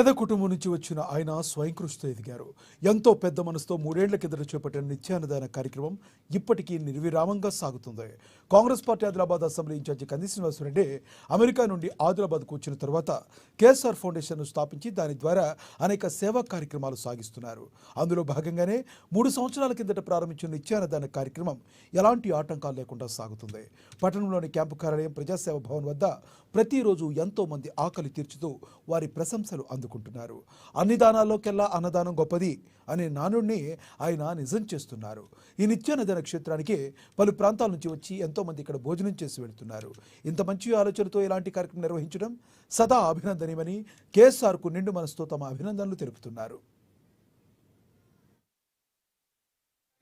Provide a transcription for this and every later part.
పేద కుటుంబం నుంచి వచ్చిన ఆయన స్వయం కృషితో ఎదిగారు. ఎంతో పెద్ద మనసుతో 3 ఏళ్ల కిందట చేపట్టిన నిత్యాన్నదాన కార్యక్రమం ఇప్పటికీ నిర్విరామంగా సాగుతుంది. Congress party Adilabad assembly incharge Kandi Srinivasa Reddy America నుండి ఆదిలాబాద్కు వచ్చిన తర్వాత కేఎస్ఆర్ ఫౌండేషన్ను స్థాపించి దాని ద్వారా అనేక సేవా కార్యక్రమాలు సాగిస్తున్నారు. అందులో భాగంగానే 3 సంవత్సరాల కిందట ప్రారంభించిన నిత్యాన్నదాన కార్యక్రమం ఎలాంటి ఆటంకాలు లేకుండా సాగుతుంది. పట్టణంలోని క్యాంపు కార్యాలయం ప్రజాసేవ భవన్ వద్ద ప్రతిరోజు ఎంతో మంది ఆకలి తీర్చుతూ వారి ప్రశంసలు అందుకుంటున్నారు. అన్ని దానాల్లోకెల్లా అన్నదానం గొప్పది అనే నానుడిని ఆయన నిజం చేస్తున్నారు. ఈ నిత్యాన్నదాన క్షేత్రానికి పలు ప్రాంతాల నుంచి వచ్చి ఎంతో మంది ఇక్కడ భోజనం చేసి వెళ్తున్నారు. ఇంత మంచి ఆలోచనతో ఇలాంటి కార్యక్రమం నిర్వహించడం సదా అభినందనీయమని కేఎస్ఆర్కు నిండు మనసుతో తమ అభినందనలు తెలుపుతున్నారు.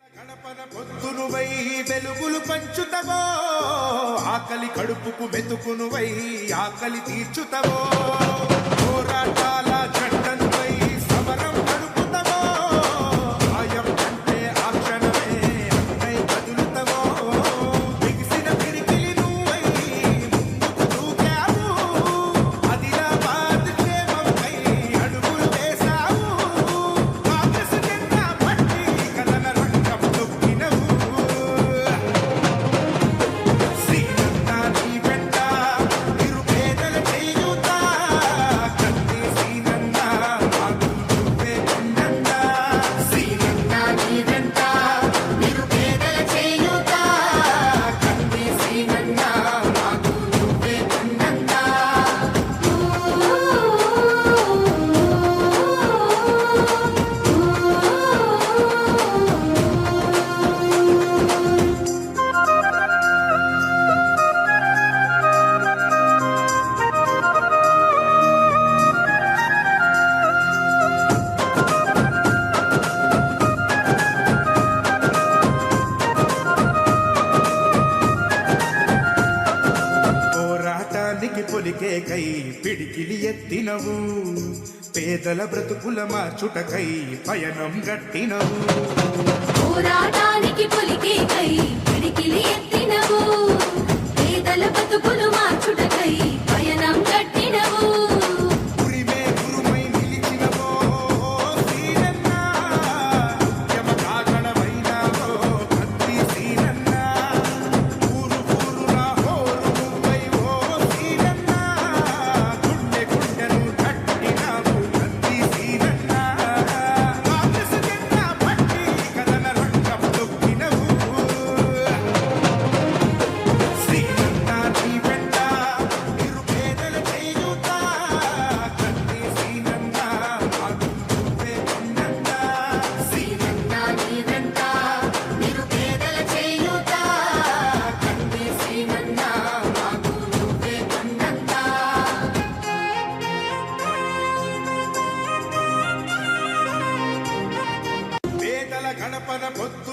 గణపన పొద్దునువై వెలుగులు పంచుతవో, ఆకలి కడుపుకు మెతుకునువై ఆకలి తీర్చుతవో, పోరాటాల జెండనువై సమరం నడుపుతవో, భయం అంటే ఆ క్షణమే అన్నై కదులుతవో, బిగిసిన పిడికిలి నువ్వై ముందుకు దూకావు, ఆదిలాబాద్ క్షేమంపై అడుగులు వేశావు, కాంగ్రెస్ జెండా పట్టి కథన రంగం తొక్కినవు, శ్రీనంద నీ వెంట నిరుపేదల చేయూత, కత్తి శ్రీనంద మాకు నువ్వే కొండంత, శ్రీనంద నీ వెంట నిరుపేదల చేయూత, కత్తి శ్రీనంద మాకు నువ్వే కొండంత. పోరాటానికి పొలికే కై పిడికిలి ఎత్తినవు, పేదల బ్రతుకుల మార్చుటకై పయనం గట్టినవు, పోరాటానికి పొలికే కై పిడికిలి ఎత్తినవు, పేదల బతుకులు మార్చుటకై పయనం కట్టినవు, ఉరిమే గురుమై నిలిచినవో శ్రీనన్న, యమకాగణమైనావో కత్తి శ్రీనన్న, ఊరు ఊరున హోరు నువ్వై ఓ శ్రీనన్న, గుండె గుండెను కట్టినావు కత్తి శ్రీనన్న, కాంగ్రెస్ జెండా పట్టి కథన రంగం తొక్కినవు, శ్రీనంద నీ వెంట నిరుపేదల చేయూత, కత్తి శ్రీనంద మాకు నువ్వే కొండంత, శ్రీనంద నీ వెంట నిరుపేదల చేయూత, కత్తి శ్రీనంద మాకు నువ్వే కొండంత. పేదల గణపన పొద్దు